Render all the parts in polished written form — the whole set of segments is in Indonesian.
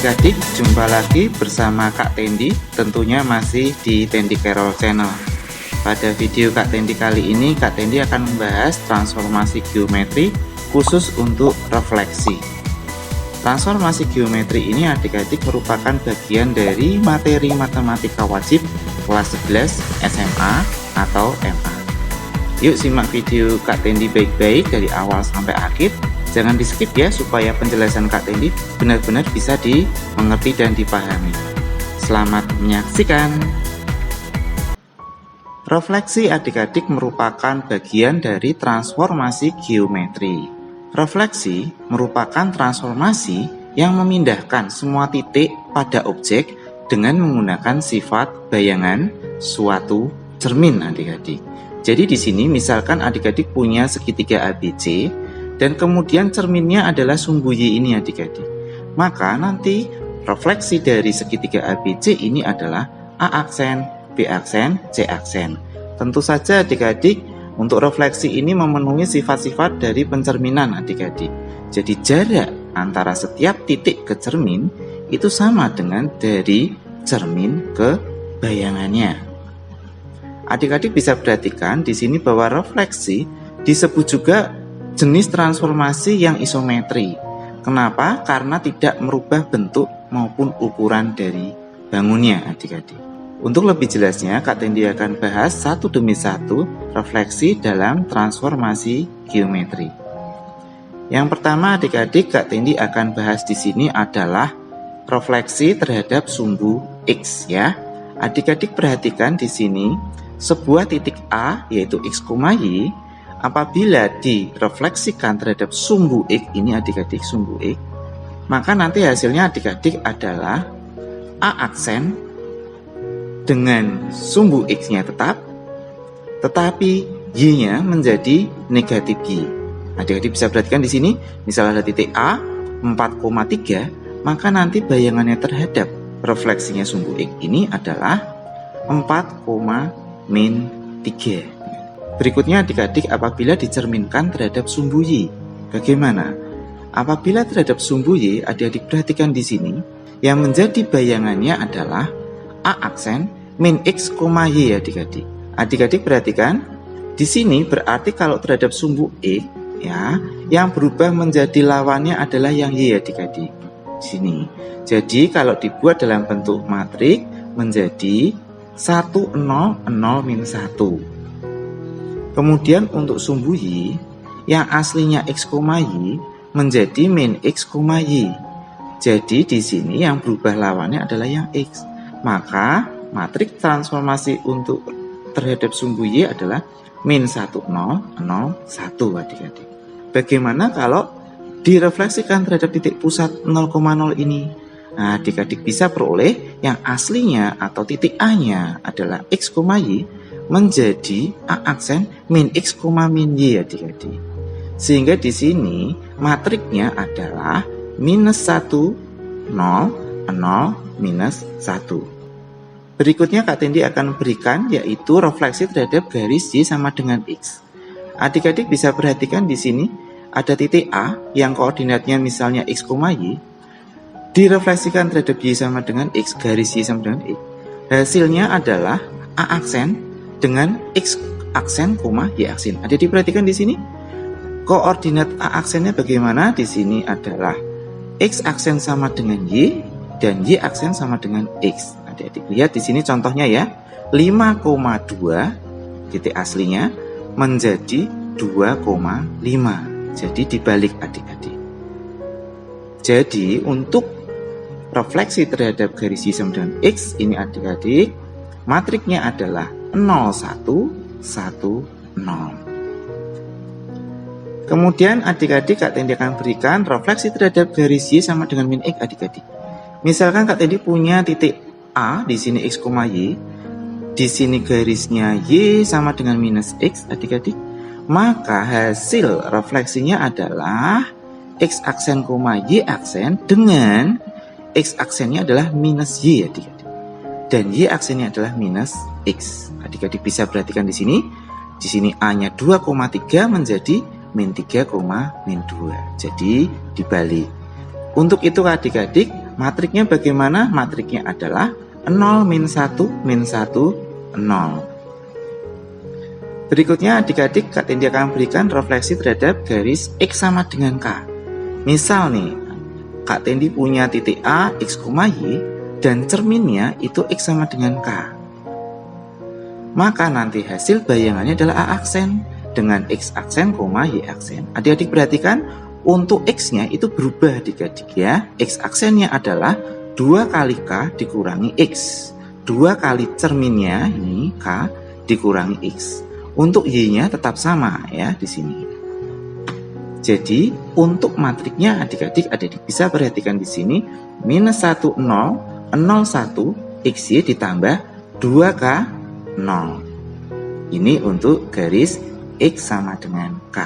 adik-adik, jumpa lagi bersama Kak Tendi, tentunya masih di Tendi Carol Channel. Pada video Kak Tendi kali ini, Kak Tendi akan membahas transformasi geometri khusus untuk refleksi. Transformasi geometri ini adik-adik merupakan bagian dari materi matematika wajib kelas 11 SMA atau MA. Yuk simak video Kak Tendi baik-baik dari awal sampai akhir. Jangan di skip ya, supaya penjelasan Kak Tendi benar-benar bisa dimengerti dan dipahami. Selamat menyaksikan. Refleksi adik-adik merupakan bagian dari transformasi geometri. Refleksi merupakan transformasi yang memindahkan semua titik pada objek dengan menggunakan sifat bayangan suatu cermin adik-adik. Jadi di sini misalkan adik-adik punya segitiga ABC, dan kemudian cerminnya adalah sumbu Y ini adik-adik. Maka nanti refleksi dari segitiga ABC ini adalah A aksen, B aksen, C aksen. Tentu saja adik-adik untuk refleksi ini memenuhi sifat-sifat dari pencerminan adik-adik. Jadi jarak antara setiap titik ke cermin itu sama dengan dari cermin ke bayangannya. Adik-adik bisa perhatikan di sini bahwa refleksi disebut juga jenis transformasi yang isometri. Kenapa? Karena tidak merubah bentuk maupun ukuran dari bangunnya adik-adik. Untuk lebih jelasnya, Kak Tendi akan bahas satu demi satu refleksi dalam transformasi geometri. Yang pertama adik-adik, Kak Tendi akan bahas di sini adalah refleksi terhadap sumbu X ya. Adik-adik perhatikan di sini sebuah titik A yaitu X, Y. Apabila direfleksikan terhadap sumbu X ini adik-adik, sumbu X, maka nanti hasilnya adik-adik adalah A aksen dengan sumbu X-nya tetap, tetapi Y-nya menjadi negatif Y. Adik-adik bisa perhatikan di sini, misalnya ada titik A 4,3, maka nanti bayangannya terhadap refleksinya sumbu X ini adalah 4,-3. Berikutnya adik-adik apabila dicerminkan terhadap sumbu Y. Bagaimana? Apabila terhadap sumbu Y, adik-adik perhatikan di sini, yang menjadi bayangannya adalah A aksen min X, Y adik-adik. Adik-adik perhatikan, di sini berarti kalau terhadap sumbu X, ya, yang berubah menjadi lawannya adalah yang Y adik-adik. Di sini. Jadi kalau dibuat dalam bentuk matrik menjadi 1, 0, 0, min 1. Kemudian untuk sumbu Y yang aslinya X, Y menjadi min X, Y. Jadi di sini yang berubah lawannya adalah yang X. Maka matriks transformasi untuk terhadap sumbu Y adalah min 1, 0, 0, 1 adik-adik. Bagaimana kalau direfleksikan terhadap titik pusat 0,0 ini? Nah, adik-adik bisa peroleh yang aslinya atau titik A-nya adalah X, Y menjadi A aksen min X, min Y adik-adik. Sehingga di sini matriknya adalah minus 1, 0, 0, minus 1. Berikutnya Kak Tendi akan berikan yaitu refleksi terhadap garis Y sama dengan X. Adik-adik bisa perhatikan di sini ada titik A yang koordinatnya misalnya X, Y. Direfleksikan terhadap Y sama dengan X, garis Y sama dengan X. Hasilnya adalah A aksen dengan X aksen, Y aksen. Ada diperhatikan di sini koordinat A aksennya bagaimana? Di sini adalah X aksen sama dengan Y dan Y aksen sama dengan X. Adik-adik lihat di sini contohnya ya, 5,2 titik aslinya menjadi 2,5. Jadi dibalik adik-adik. Jadi untuk refleksi terhadap garis Y sama dengan X ini adik-adik, matriknya adalah 0, 1, 1, 0. Kemudian adik-adik Kak Tendi akan berikan refleksi terhadap garis Y sama dengan min X adik-adik. Misalkan Kak Tendi punya titik A di sini X, Y, di sini garisnya Y sama dengan minus X adik-adik. Maka hasil refleksinya adalah X aksen, Y aksen dengan X aksennya adalah minus Y adik-adik. Dan Y aksennya adalah minus X. Adik-adik bisa perhatikan di sini. Di sini A-nya 2,3 menjadi min 3, min 2. Jadi dibalik. Untuk itu adik-adik Matriknya bagaimana? Matriknya adalah 0, min 1, min 1, 0. Berikutnya adik-adik Kak Tendi akan berikan refleksi terhadap garis X sama dengan K. Misal nih, Kak Tendi punya titik A, X, Y, dan cerminnya itu X sama dengan K. Maka nanti hasil bayangannya adalah A aksen dengan X aksen, Y aksen. Adik-adik perhatikan, untuk X-nya itu berubah adik-adik ya. X aksennya adalah 2 kali K dikurangi X. 2 kali cerminnya, ini K, dikurangi X. Untuk Y-nya tetap sama ya di sini. Jadi untuk matriknya adik-adik bisa perhatikan di sini minus 1, 0, 0, 1, XY ditambah 2K, 0. Ini untuk garis X sama dengan K.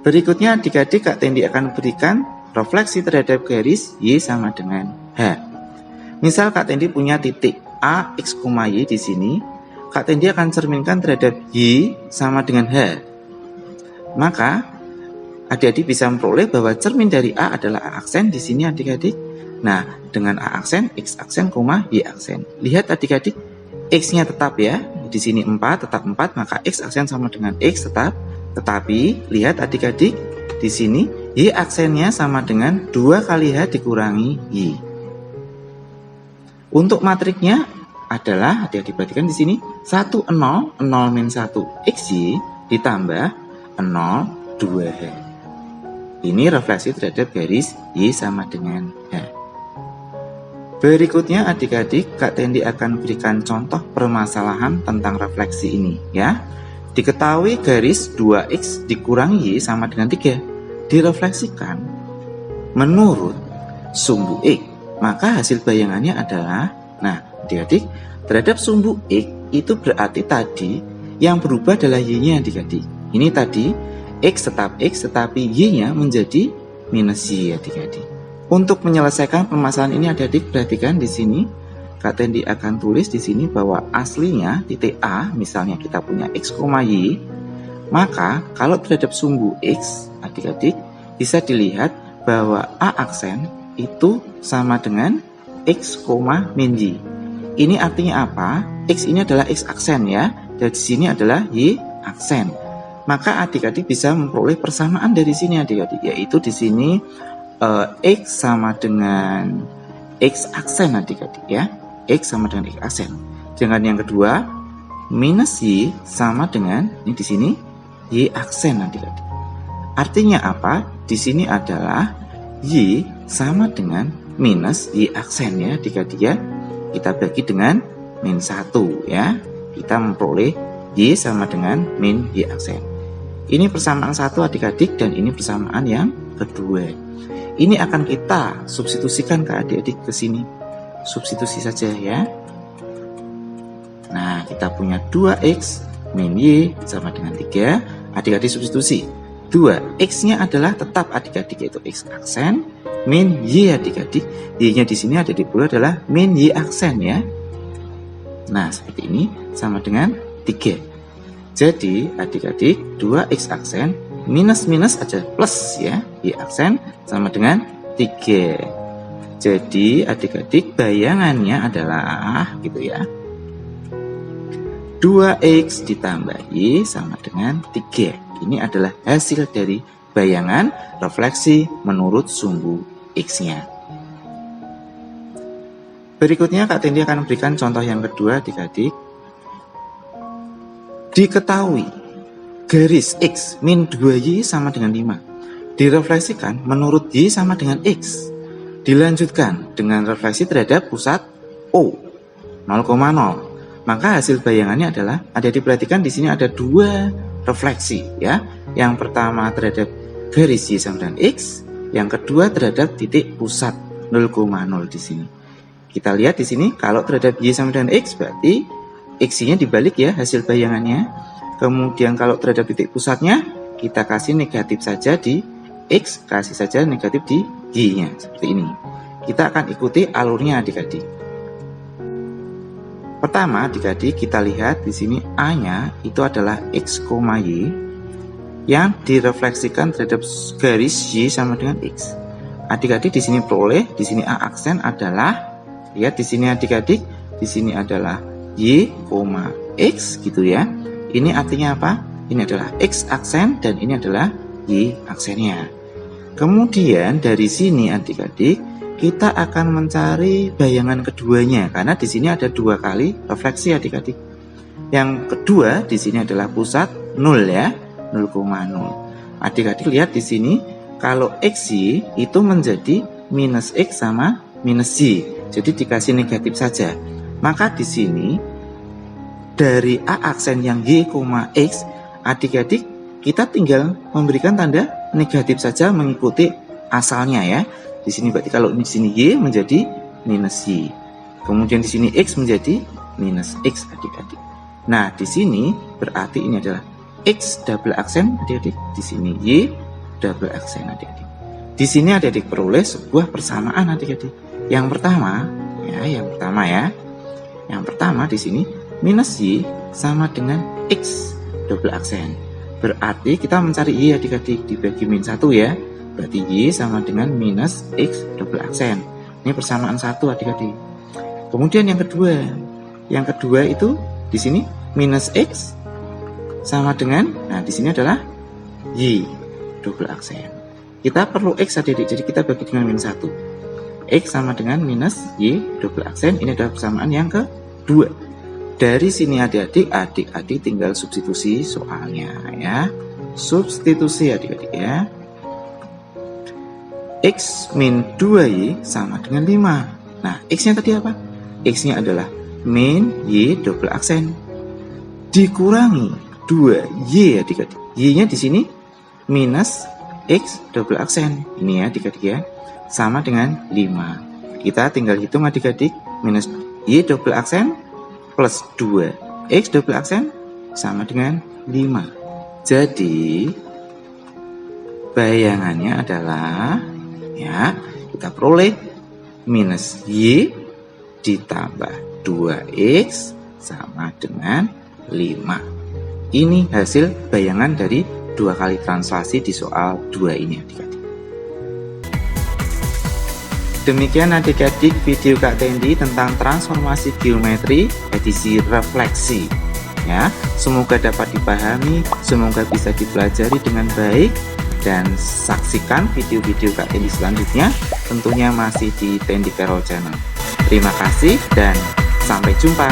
Berikutnya adik-adik Kak Tendi akan berikan refleksi terhadap garis Y sama dengan H. Misal Kak Tendi punya titik A, X, Y di sini. Kak Tendi akan cerminkan terhadap Y sama dengan H. Maka adik-adik bisa memperoleh bahwa cermin dari A adalah A aksen di sini adik-adik. Nah, dengan A aksen, X aksen, Y aksen. Lihat adik-adik, X-nya tetap ya. Di sini 4, tetap 4, maka X aksen sama dengan X tetap. Tetapi lihat adik-adik, di sini Y aksennya sama dengan 2 kali H dikurangi Y. Untuk matriknya adalah adik-adik perhatikan di sini 1, 0, 0 min 1 XY ditambah 0, 2H. Ini refleksi terhadap garis Y sama dengan H. Berikutnya adik-adik Kak Tendi akan berikan contoh permasalahan tentang refleksi ini ya. Diketahui garis 2X dikurangi Y sama dengan 3 direfleksikan menurut sumbu X. Maka hasil bayangannya adalah, nah adik-adik, terhadap sumbu X itu berarti tadi yang berubah adalah Y-nya adik-adik. Ini tadi X tetap X tetapi Y-nya menjadi minus Y adik-adik. Untuk menyelesaikan permasalahan ini adik-adik perhatikan di sini Kak Tendi akan tulis di sini bahwa aslinya titik A, misalnya kita punya X, Y, maka kalau terhadap sumbu X adik-adik bisa dilihat bahwa A aksen itu sama dengan X, min Y. Ini artinya apa? X ini adalah X aksen ya, dan di sini adalah Y aksen. Maka adik-adik bisa memperoleh persamaan dari sini adik-adik, yaitu di sini X sama dengan X aksen adik-adik ya, X sama dengan X aksen. Dengan yang kedua minus Y sama dengan ini di sini Y aksen adik-adik. Artinya apa? Di sini adalah Y sama dengan minus Y aksen ya adik-adik ya. Kita bagi dengan min 1 ya. Kita memperoleh Y sama dengan min Y aksen. Ini persamaan satu adik-adik dan ini persamaan yang kedua. Ini akan kita substitusikan ke adik-adik ke sini. Substitusi saja ya. Nah, kita punya 2X min Y sama dengan 3. Adik-adik substitusi. 2, X-nya adalah tetap adik-adik yaitu X aksen min Y adik-adik. Y-nya di sini ada di bawah adalah min Y aksen ya. Nah, seperti ini sama dengan 3. Jadi, adik-adik 2X aksen minus aja plus ya. Y aksen sama dengan 3. Jadi, adik-adik bayangannya adalah gitu ya. 2X ditambah Y sama dengan 3. Ini adalah hasil dari bayangan refleksi menurut sumbu X-nya. Berikutnya Kak Tendi akan memberikan contoh yang kedua adik-adik. Diketahui garis X min 2Y sama dengan 5 direfleksikan menurut Y sama dengan X. Dilanjutkan dengan refleksi terhadap pusat O 0,0. Maka hasil bayangannya adalah ada diperhatikan di sini ada 2 refleksi ya. Yang pertama terhadap garis Y sama dengan X, yang kedua terhadap titik pusat 0,0 di sini. Kita lihat di sini kalau terhadap Y sama dengan X berarti X-nya dibalik ya hasil bayangannya. Kemudian kalau terhadap titik pusatnya kita kasih negatif saja di X, kasih saja negatif di Y-nya seperti ini. Kita akan ikuti alurnya adik-adik. Pertama adik-adik kita lihat di sini A-nya itu adalah X, Y yang direfleksikan terhadap garis Y sama dengan X. Adik-adik di sini peroleh, di sini A aksen adalah, lihat di sini adik-adik, di sini adalah Y, X gitu ya. Ini artinya apa? Ini adalah X aksen dan ini adalah Y aksennya. Kemudian dari sini adik-adik kita akan mencari bayangan keduanya karena di sini ada 2 kali refleksi adik-adik. Yang kedua di sini adalah pusat 0 ya, 0,0. Adik-adik lihat di sini kalau XY itu menjadi minus X sama minus Y. Jadi dikasih negatif saja. Maka di sini dari A aksen yang Y, X, adik-adik kita tinggal memberikan tanda negatif saja mengikuti asalnya ya. Di sini berarti kalau di sini Y menjadi minus Y. Kemudian di sini X menjadi minus X adik-adik. Nah, di sini berarti ini adalah X double aksen adik-adik. Di sini Y double aksen adik-adik. Di sini adik-adik peroleh sebuah persamaan adik-adik. Yang pertama di sini minus Y sama dengan X double aksen. Berarti kita mencari Y adik-adik dibagi min 1 ya. Berarti Y sama dengan minus X double aksen. Ini persamaan 1 adik-adik. Kemudian yang kedua itu di sini minus X sama dengan, nah di sini adalah Y double aksen. Kita perlu X adik-adik, jadi kita bagi dengan min 1. X sama dengan minus Y double aksen. Ini adalah persamaan yang kedua. Dari sini adik-adik tinggal substitusi soalnya ya. Substitusi adik-adik ya. X min 2Y sama dengan 5. Nah, X-nya tadi apa? X-nya adalah min Y double aksen dikurangi 2Y adik-adik. Y-nya di sini minus X double aksen. Ini ya adik-adik ya. Sama dengan 5. Kita tinggal hitung adik-adik. Minus Y double aksen plus 2 X double aksen sama dengan 5. Jadi bayangannya adalah ya, kita peroleh minus Y ditambah 2X sama dengan 5. Ini hasil bayangan dari 2 kali translasi di soal 2 ini adik-adik. Demikian adik-adik video Kak Tendi tentang transformasi geometri edisi refleksi. Ya, semoga dapat dipahami, semoga bisa dipelajari dengan baik, dan saksikan video-video Kak Tendi selanjutnya tentunya masih di Tendi Carol Channel. Terima kasih dan sampai jumpa.